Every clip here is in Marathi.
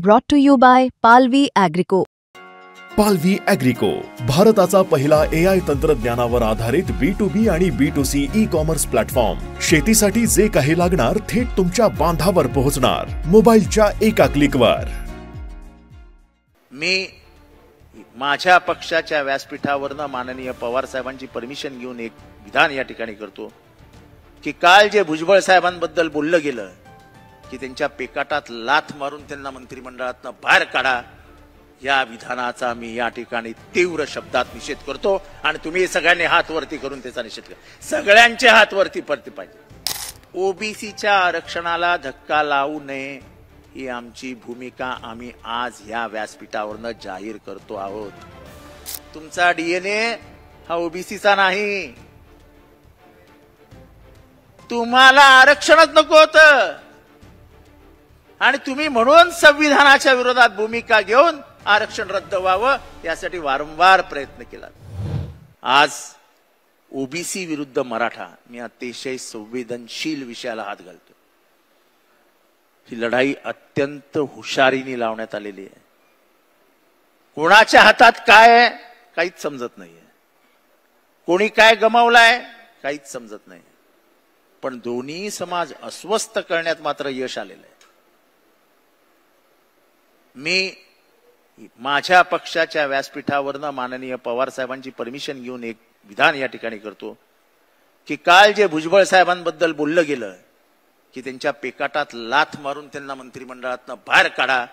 Brought to you by Palvi Agrico. पालवी ॲग्रिको, भारताचा पहिला AI तंत्रज्ञानावर आधारित B2B आणि B2C ई-कॉमर्स प्लॅटफॉर्म. शेतीसाठी जे काही लागणार थेट तुमच्या बांधावर पोहोचणार, मोबाईलच्या एका क्लिकवर. मी माझ्या पक्षाच्या व्यासपीठावरनं माननीय पवार साहेबांची परमिशन घेऊन एक विधान या ठिकाणी करतो की काल जे भुजबळ साहेबांबद्दल बोललं गेलं की त्यांच्या पेकाटात लाथ मारून त्यांना मंत्रिमंडळातनं बाहेर काढा, या विधानाचा मी या ठिकाणी तीव्र शब्दात निषेध करतो आणि तुम्ही सगळ्यांनी हात वरती करून त्याचा निषेध करा. सगळ्यांचे हात वरती पडले पाहिजे. ओबीसीच्या आरक्षणाला धक्का लावू नये ही आमची भूमिका आम्ही आज या व्यासपीठावरनं जाहीर करतो आहोत. तुमचा डीएनए हा ओबीसीचा नाही. तुम्हाला आरक्षणच नको होतं आणि तुम्ही म्हणून संविधानाच्या विरोधात भूमिका घेऊन आरक्षण रद्द व्हावं यासाठी वारंवार प्रयत्न केला. आज ओबीसी विरुद्ध मराठा मी अतिशय संवेदनशील विषयाला हात घालतो. ही लढाई अत्यंत हुशारीने लावण्यात आलेली आहे. कोणाच्या हातात काय आहे काहीच समजत नाहीये, कोणी काय गमावलाय काहीच समजत नाही, पण दोन्ही समाज अस्वस्थ करण्यात मात्र यश आलेलं आहे. मी माझ्या पक्षाच्या व्यासपीठावरनं माननीय पवार साहेबांची परमिशन घेऊन एक विधान या ठिकाणी करतो की काल जे भुजबळ साहेबांबद्दल बोललं गेलं की त्यांच्या पेकाटात लाथ मारून त्यांना मंत्रिमंडळातनं बाहेर काढा,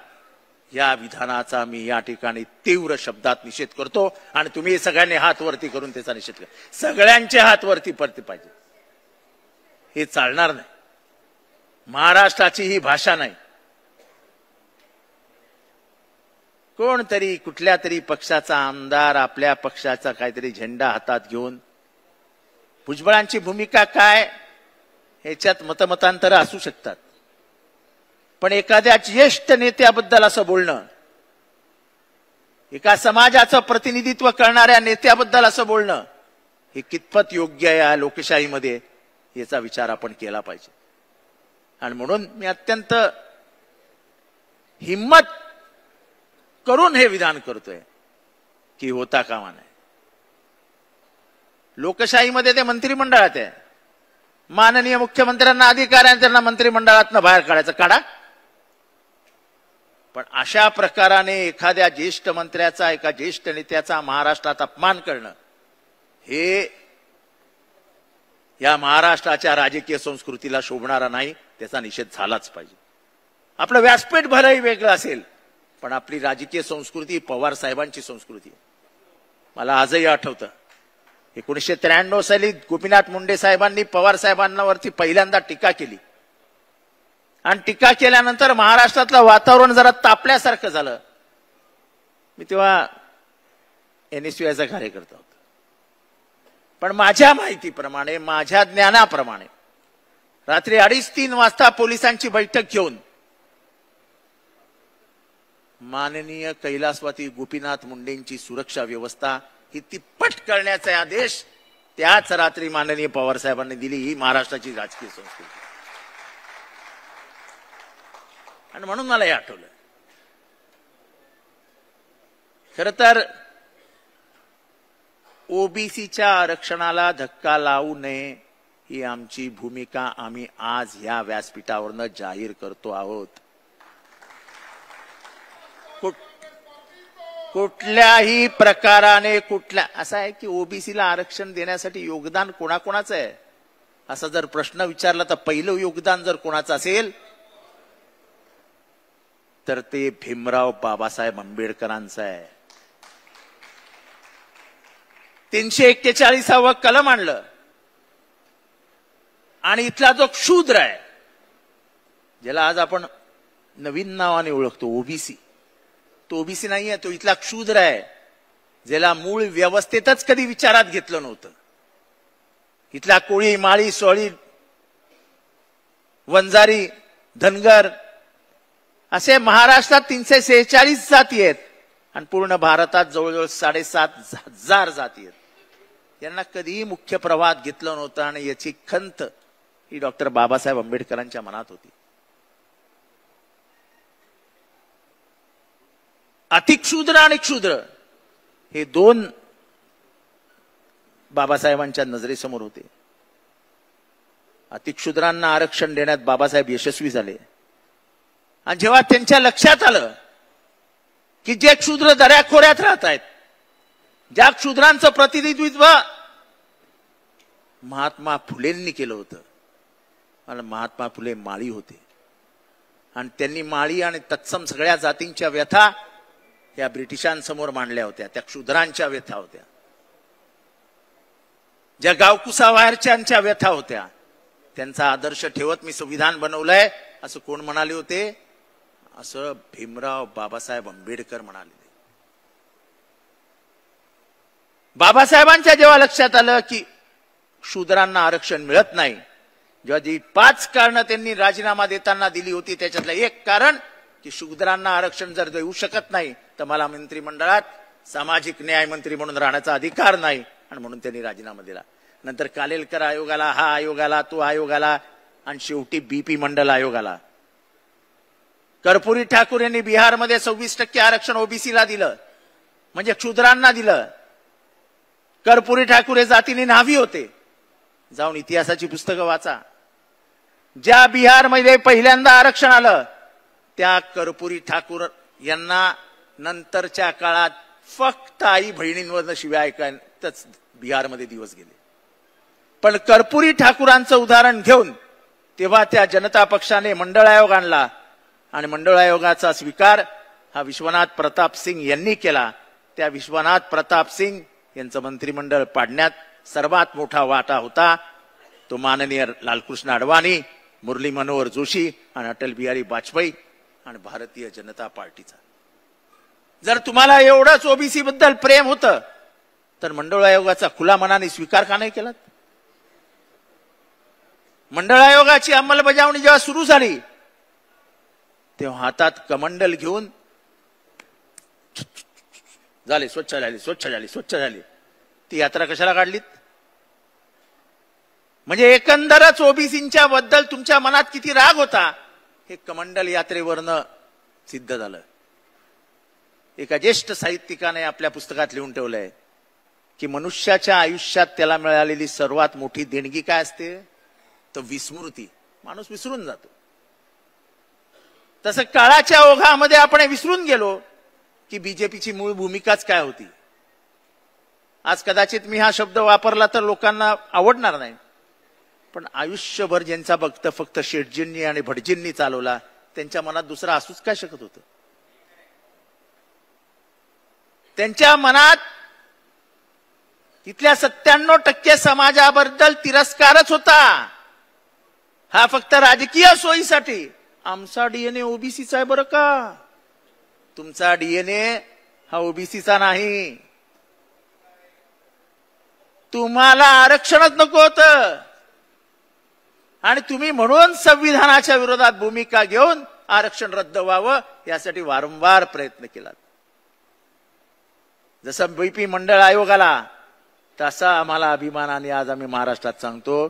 या विधानाचा मी या ठिकाणी तीव्र शब्दात निषेध करतो आणि तुम्ही सगळ्यांनी हात वरती करून त्याचा निषेध करा. सगळ्यांचे हात वरती पडले पाहिजे. हे चालणार नाही. महाराष्ट्राची ही भाषा नाही. कोणतरी कुठल्या तरी पक्षाचा आमदार आपल्या पक्षाचा काहीतरी झेंडा हातात घेऊन, भुजबळांची भूमिका काय ह्याच्यात मतमतांतर असू शकतात, पण एखाद्या ज्येष्ठ नेत्याबद्दल असं बोलणं, एका समाजाचं प्रतिनिधित्व करणाऱ्या नेत्याबद्दल असं बोलणं हे कितपत योग्य आहे या लोकशाहीमध्ये याचा विचार आपण केला पाहिजे. आणि म्हणून मी अत्यंत हिम्मत करून हे विधान करतोय की होता कामा नये. लोकशाहीमध्ये ते मंत्रिमंडळात आहे. माननीय मुख्यमंत्र्यांना अधिकार आहे त्यांना मंत्रिमंडळातनं बाहेर काढायचं, काढा. पण अशा प्रकाराने एखाद्या ज्येष्ठ मंत्र्याचा, एका ज्येष्ठ नेत्याचा महाराष्ट्रात अपमान करणं हे या महाराष्ट्राच्या राजकीय संस्कृतीला शोभणारा नाही. त्याचा निषेध झालाच पाहिजे. आपलं व्यासपीठ भरही वेगळं असेल, पण आपली राजकीय संस्कृती पवार साहेबांची संस्कृती. मला आजही आठवतं 1993 साली गोपीनाथ मुंडे साहेबांनी पवार साहेबांवरती पहिल्यांदा टीका केली आणि टीका केल्यानंतर महाराष्ट्रातलं वातावरण जरा तापल्यासारखं झालं. मी तेव्हा NSUIचा कार्यकर्ता होतो, पण माझ्या माहितीप्रमाणे, माझ्या ज्ञानाप्रमाणे रात्री 2:30-3 वाजता पोलिसांची बैठक घेऊन माननीय कैलासवासी गोपीनाथ मुंडेंची सुरक्षा व्यवस्था ही तिप्पट करण्याचे आदेश त्याच रात्री माननीय पवार साहेबांनी दिली. ही महाराष्ट्राची राजकीय संस्कृती. आणि म्हणून मला हे आठवलं. खर तर ओबीसीच्या आरक्षणाला धक्का लावू नये ही आमची भूमिका आम्ही आज या व्यासपीठावरनं जाहीर करतो आहोत. कुठल्याही प्रकाराने असं आहे की ओबीसीला आरक्षण देण्यासाठी योगदान कोणाकोणाचं आहे असा जर प्रश्न विचारला तर पहिलं योगदान जर कोणाचं असेल तर ते भीमराव बाबासाहेब आंबेडकरांचं आहे. 341 कलम आणलं आणि इथला जो क्षुद्र आहे, ज्याला आज आपण नवीन नावाने ओळखतो ओबीसी, तो ओबीसी नाहीये, तो इथला क्षुद्र आहे, ज्याला मूळ व्यवस्थेतच कधी विचारात घेतलं नव्हतं. इथला कोळी, माळी, सोळी, वंजारी, धनगर असे महाराष्ट्रात 346 जाती आहेत आणि पूर्ण भारतात जवळजवळ 7,500 जाती आहेत. यांना कधीही मुख्य प्रवाहात घेतलं नव्हतं आणि याची खंत ही डॉक्टर बाबासाहेब आंबेडकरांच्या मनात होती. अतिक्षुद्र आणि क्षुद्र हे दोन बाबासाहेबांच्या नजरेसमोर होते. अतिक्षुद्रांना आरक्षण देण्यात बाबासाहेब यशस्वी झाले. आणि जेव्हा त्यांच्या लक्षात आलं की जे क्षुद्र दऱ्याखोऱ्यात राहत आहेत, ज्या क्षुद्रांचं प्रतिनिधित्व महात्मा फुलेंनी केलं होतं, आणि महात्मा फुले माळी होते, आणि त्यांनी माळी आणि तत्सम सगळ्या जातींच्या व्यथा या ब्रिटिशांसमोर मांडल्या होत्या. त्या क्षुद्रांच्या व्यथा होत्या, ज्या गावकुसावारच्यांच्या व्यथा होत्या. त्यांचा आदर्श ठेवत मी संविधान बनवलंय असं कोण म्हणाले होते? असं भीमराव बाबासाहेब आंबेडकर म्हणाले. बाबासाहेबांच्या जेव्हा लक्षात आलं की शूद्रांना आरक्षण मिळत नाही, जेव्हा जी 5 कारणं त्यांनी राजीनामा देताना दिली होती, त्याच्यातलं एक कारण की शूद्रांना आरक्षण जर देऊ शकत नाही तर मला मंत्रिमंडळात सामाजिक न्याय मंत्री म्हणून राहण्याचा अधिकार नाही, आणि म्हणून त्यांनी राजीनामा दिला. नंतर कालेलकर आयोग आला, हा आयोग आला, तो आयोग आला, आणि शेवटी बीपी मंडल आयोग आला. कर्पूरी ठाकूर यांनी बिहारमध्ये 26% आरक्षण ओबीसीला दिलं, म्हणजे क्षुद्रांना दिलं. कर्पूरी ठाकूर हे जातीने न्हावी होते. जाऊन इतिहासाची पुस्तकं वाचा. ज्या बिहारमध्ये पहिल्यांदा आरक्षण आलं त्या कर्पूरी ठाकूर यांना नंतरच्या काळात फक्त आई बहिणींवरनं शिव्या ऐकायतच बिहारमध्ये दिवस गेले. पण कर्पूरी ठाकूरांचं उदाहरण घेऊन तेव्हा त्या जनता पक्षाने मंडळ आयोग आणला, आणि मंडळ आयोगाचा स्वीकार हा विश्वनाथ प्रताप सिंग यांनी केला. त्या विश्वनाथ प्रताप सिंग यांचं मंत्रिमंडळ पाडण्यात सर्वात मोठा वाटा होता तो माननीय लालकृष्ण अडवाणी, मुरली मनोहर जोशी आणि अटल बिहारी वाजपेयी आणि भारतीय जनता पार्टीचा. जर तुम्हाला एवढंच ओबीसी बद्दल प्रेम होतं तर मंडळ आयोगाचा खुला मनाने स्वीकार का नाही केला? मंडळ आयोगाची अंमलबजावणी जेव्हा सुरू झाली तेव्हा हातात कमंडल घेऊन झाले स्वच्छ झाली, स्वच्छ झाली, स्वच्छ झाली, ती यात्रा कशाला काढलीत? म्हणजे एकंदरच ओबीसींच्या बद्दल तुमच्या मनात किती राग होता हे कमंडल यात्रेवरनं सिद्ध झालं. एका ज्येष्ठ साहित्यिकाने आपल्या पुस्तकात लिहून ठेवलंय की मनुष्याच्या आयुष्यात त्याला मिळालेली सर्वात मोठी देणगी काय असते? तर विस्मृती. माणूस विसरून जातो. तसं काळाच्या ओघामध्ये आपण विसरून गेलो की बीजेपीची मूळ भूमिकाच काय होती. आज कदाचित मी हा शब्द वापरला तर लोकांना आवडणार नाही, पण आयुष्यभर ज्यांचा भक्त फक्त शेठजींनी आणि भटजींनी चालवला त्यांच्या मनात दुसरा असूच काय शकत होतं? त्यांच्या मनात तिथल्या 97% समाजाबद्दल तिरस्कारच होता. हा फक्त राजकीय सोयीसाठी. आमचा डीएनए ओबीसीचा आहे बरं का, तुमचा डीएनए हा ओबीसीचा नाही. तुम्हाला आरक्षणच नको होतं, आणि तुम्ही म्हणून संविधानाच्या विरोधात भूमिका घेऊन आरक्षण रद्द व्हावं यासाठी वारंवार प्रयत्न केला. जसं बीपी मंडळ आयोग आला तसा आम्हाला अभिमानाने आज आम्ही महाराष्ट्रात सांगतो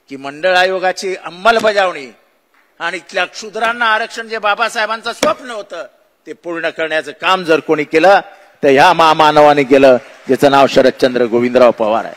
की मंडळ आयोगाची अंमलबजावणी आणि इथल्या क्षुद्रांना आरक्षण जे बाबासाहेबांचं स्वप्न होतं ते पूर्ण करण्याचं काम जर कोणी केलं तर ह्या महामानवाने केलं, ज्याचं नाव शरदचंद्र गोविंदराव पवार आहे.